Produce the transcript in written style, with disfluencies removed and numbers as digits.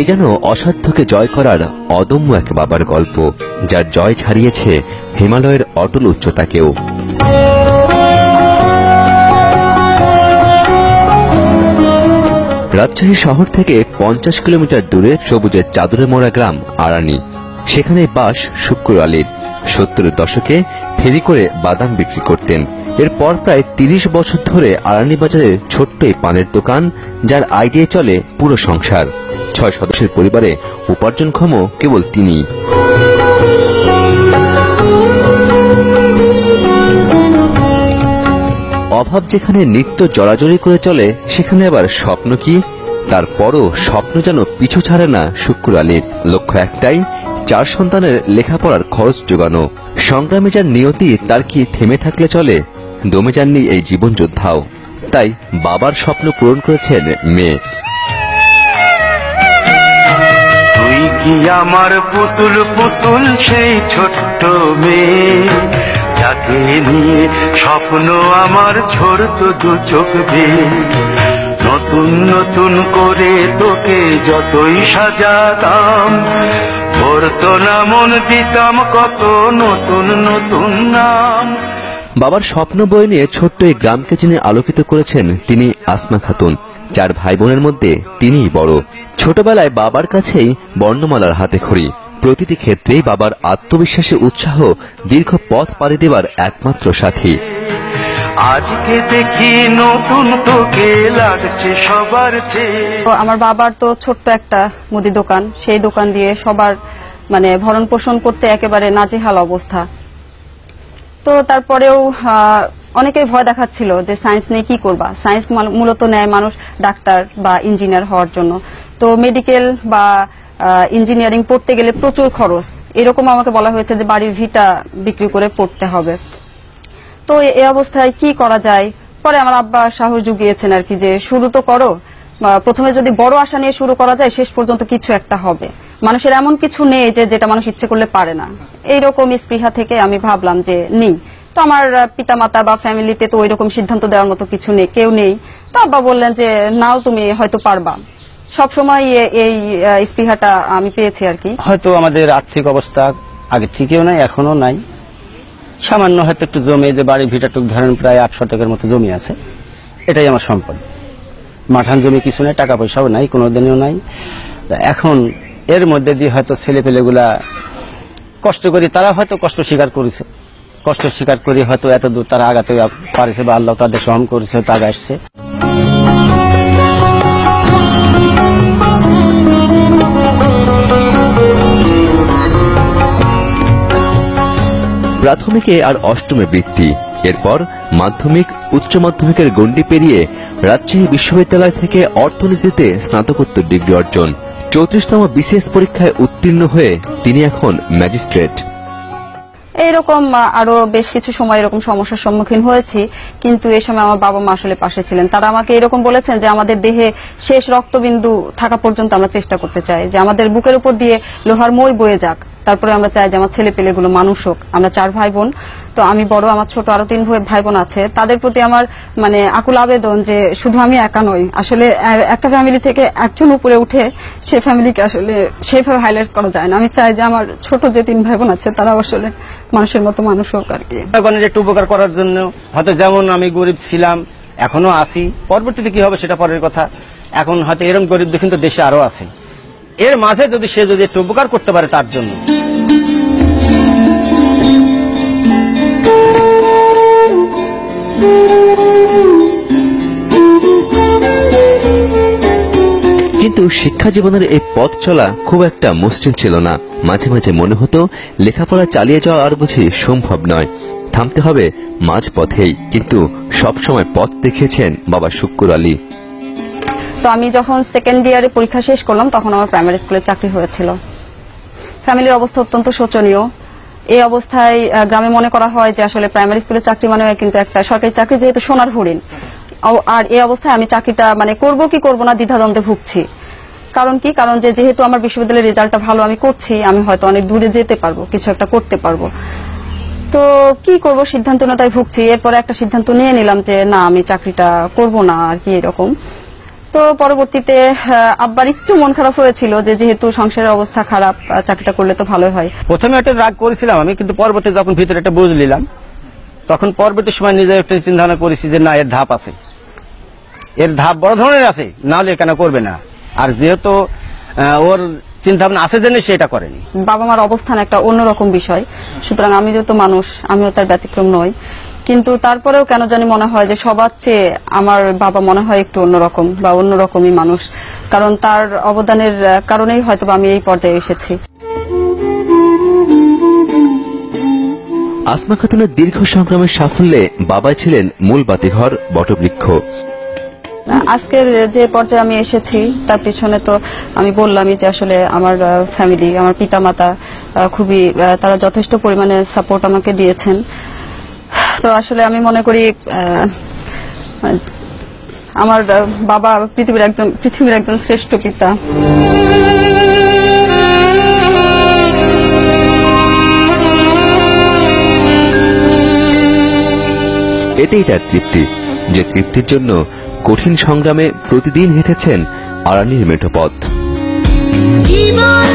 এই যেন অসাধ্যকে জয় করার অদম্য এক বাবার গল্প, যার জয় ছাড়িয়েছে হিমালয়ের অটল উচ্চতাকেও। রাজশাহী শহর থেকে 50 কিলোমিটার দূরে সবুজের চাদরে মোড়া গ্রাম আরানি। সেখানে বাস শুক্কুর আলীর। 70-এর দশকে ফেরি করে বাদাম বিক্রি করতেন। এরপর প্রায় 30 বছর ধরে আরানি বাজারে ছোট্ট এই পানের দোকান, যার আয় দিয়ে চলে পুরো সংসার। 6 সদস্যের পরিবারে উপার্জনক্ষম কেবল তিনি। অভাব যেখানে নিত্য জড়াজড়ি করে চলে, সেখানে আবার স্বপ্ন কি? তারপরও স্বপ্ন যেন পিছু ছাড়ে না শুক্কুর আলীর। লক্ষ্য একটাই, 4 সন্তানের লেখাপড়ার খরচ জোগানো। সংগ্রামে যার নিয়তি, তার কি থেমে থাকলে চলে? দমে যাননি এই জীবন যোদ্ধাও। তাই বাবার স্বপ্ন পূরণ করেছেন মেয়ে। তুই কি আমার পুতুল পুতুল সেই ছোট্ট মেয়ে, যাকে নিয়ে স্বপ্ন আমার ঝরতো দু চোখ বেয়ে। নতুন নতুন করে তোকে যতই সাজাতাম, ভরতো না মন, দিতাম কত নতুন নতুন নাম। বাবার স্বপ্ন বই নিয়ে ছোট্ট এই গ্রামকে যিনি আলোকিত করেছেন, তিনি আসমা খাতুন। 4 ভাই বোনের মধ্যে তিনিই বড়। ছোটবেলায় বাবার কাছেই বর্ণমালার হাতে খড়ি। প্রতিটি ক্ষেত্রেই বাবার আত্মবিশ্বাসী উৎসাহ দীর্ঘ পথ পাড়ি দেওয়ার একমাত্র সাথী। আজকে দেখি নতুন তোকে লাগছে সবার চেয়ে। আমার বাবার তো ছোট্ট একটা মুদি দোকান, সেই দোকান দিয়ে সবার মানে ভরণ পোষণ করতে একেবারে নাজেহাল অবস্থা। তো তারপরেও অনেকেই ভয় দেখাচ্ছিল যে সায়েন্স নিয়ে কি করবা। সায়েন্স মূলত নেয় মানুষ ডাক্তার বা ইঞ্জিনিয়ার হওয়ার জন্য। তো মেডিকেল বা ইঞ্জিনিয়ারিং পড়তে গেলে প্রচুর খরচ, এরকম আমাকে বলা হয়েছে যে বাড়ির ভিটা বিক্রি করে পড়তে হবে। তো এই অবস্থায় কি করা যায়? পরে আমার আব্বা সাহস জুগিয়েছেন আর কি, যে শুরু তো করো। প্রথমে যদি বড় আশা নিয়ে শুরু করা যায়, শেষ পর্যন্ত কিছু একটা হবে। মানুষের এমন কিছু নেই যে যেটা মানুষ ইচ্ছে করলে পারে না। এইরকম স্পৃহা থেকে আমি ভাবলাম যে নেই। তো আমার পিতামাতা বা ফ্যামিলিতে তো ওইরকম সিদ্ধান্ত দেওয়ার মতো কিছু নেই, কেউ নেই। তো আব্বা বললেন যে নাও, তুমি হয়তো পারবা। সবসময় এই স্পৃহাটা আমি পেয়েছি আর কি। হয়তো আমাদের আর্থিক অবস্থা আগে থেকেও নাই, এখনো নাই। সামান্য হয়তো একটু জমি, যে বাড়ি ভিটাটুক ধরেন প্রায় 8 শতকের মতো জমি আছে, এটাই আমার সম্পদ। মাঠান জমি কিছু নেই, টাকা পয়সাও নাই, কোনোদিনও নাই। এখন এর মধ্যে দিয়ে হয়তো ছেলেপেলেগুলা কষ্ট করি, তারা হয়তো কষ্ট স্বীকার করেছে। কষ্ট স্বীকার করি হয়তো এত দূর তারা আগাতে পারেছে, বা আল্লাহ তাদের সহম করেছে, তারা আসছে। প্রাথমিকে আর অষ্টমে বৃত্তি, এরপর মাধ্যমিক উচ্চ মাধ্যমিকের গণ্ডি পেরিয়ে রাজশাহী বিশ্ববিদ্যালয় থেকে অর্থনীতিতে স্নাতকোত্তর ডিগ্রি অর্জন। 34তম বিসিএস পরীক্ষায় উত্তীর্ণ হয়ে তিনি এখন ম্যাজিস্ট্রেট। এইরকম আরো বেশ কিছু সময় এরকম সমস্যার সম্মুখীন হয়েছি, কিন্তু এই সময় আমার বাবা মা আসলে পাশে ছিলেন। তারা আমাকে এরকম বলেছেন যে আমাদের দেহে শেষ রক্তবিন্দু থাকা পর্যন্ত আমরা চেষ্টা করতে চাই, যে আমাদের বুকের উপর দিয়ে লোহার মই বয়ে যাক, তারপরে আমরা চাই যে আমার ছেলে পেলেগুলো মানুষ হোক। আমরা 4 ভাই বোন, তো আমি বড়, আমার ছোট আরো 3 ভাই বোন আছে। তাদের প্রতি আমার মানে আকুল আবেদন যে শুধু আমি একা নই, আসলে একটা ফ্যামিলি থেকে একজন উপরে উঠে সে ফ্যামিলিকে আসলে সেভাবে হাইলাইট করা যায় না। আমি চাই যে আমার ছোট যে 3 ভাই বোন আছে তারা আসলে মানুষের মতো মানুষ হোক আর কি। একটু উপকার করার জন্য হয়তো, যেমন আমি গরিব ছিলাম, এখনো আছি, পরবর্তীতে কি হবে সেটা পরের কথা। এখন হয়তো এরকম গরিব কিন্তু দেশে আরো আছে। এর মাঝে যদি সে যদি একটু উপকার করতে পারে তার জন্য। কিন্তু শিক্ষা জীবনের এই পথ চলা খুব একটা মসৃণ ছিল না। মাঝে মাঝে মনে হতো লেখাপড়া চালিয়ে যাওয়া আর বুঝি সম্ভব নয়, থামতে হবে মাঝ পথেই। কিন্তু সবসময় পথ দেখিয়েছেন বাবা শুক্কুর আলী। তো আমি যখন সেকেন্ড ইয়ারে পরীক্ষা শেষ করলাম, তখন আমার প্রাইমারি স্কুলে চাকরি হয়েছিল। ফ্যামিলির অবস্থা অত্যন্ত শোচনীয়। এই অবস্থায় গ্রামে মনে করা হয় যে আসলে প্রাইমারি স্কুলে চাকরি মানে কিন্তু একটা সরকারি চাকরি, যেহেতু সোনার হরিণ। আর এই অবস্থায় আমি চাকরিটা মানে করব কি করব না দ্বিধাদ্বন্দ্বে ভুগছি। কারণ কি? কারণ যেহেতু আমার বিশ্ববিদ্যালয়ের রেজাল্টটা ভালো আমি করছি, আমি হয়তো অনেক দূরে যেতে পারবো, কিছু একটা করতে পারবো। তো কি করব, সিদ্ধান্তহীনতায় ভুগছি। এরপরে একটা সিদ্ধান্ত নিয়ে নিলাম যে না, আমি চাকরিটা করব না আর কি, এরকম। তো পরবর্তীতে আব্বার একটু মন খারাপ হয়েছিল যে যেহেতু সংসারের অবস্থা খারাপ, চাকরিটা করলে তো ভালোই হয়। প্রথমে একটা রাগ করেছিলাম আমি, কিন্তু পরবর্তী যখন ভিতরে একটা বুঝ নিলাম, তখন পরবর্তী সময় নিজে একটা চিন্তা ভাবনা করেছি যে না, এর ধাপ আছে, এর ধাপ বড় ধরনের আছে, না হলে কেন করবে না। আর যেহেতু ওর চিন্তা ভাবনা আছে জেনে সেটা করেনি। বাবা মার অবস্থান একটা অন্যরকম বিষয়, সুতরাং আমি যেহেতু মানুষ, আমিও তার ব্যতিক্রম নই, কিন্তু তারপরেও কেন জানি মনে হয় যে সবার চেয়ে আমার বাবা মনে হয় একটু অন্যরকম বা অন্যরকমই মানুষ, কারণ তার অবদানের কারণেই হয়তো আমি এই পর্যায়ে এসেছি। আসমা খাতুনের দীর্ঘ সংগ্রামের সাফল্যে বাবাই ছিলেন মূল বাতিঘর, বটবৃক্ষ। আজকের যে পর্যায়ে আমি এসেছি তার পিছনে তো আমি বললামই যে আসলে আমার ফ্যামিলি, আমার পিতামাতা খুবই, তারা যথেষ্ট পরিমাণে সাপোর্ট আমাকে দিয়েছেন। তো আসলে আমি মনে করি আমার বাবা পৃথিবীর একজন শ্রেষ্ঠ পিতা। এটাই তার তৃপ্তি, যে তৃপ্তির জন্য কঠিন সংগ্রামে প্রতিদিন হেঁটেছেন আরানির মেঠো পথ। জীবন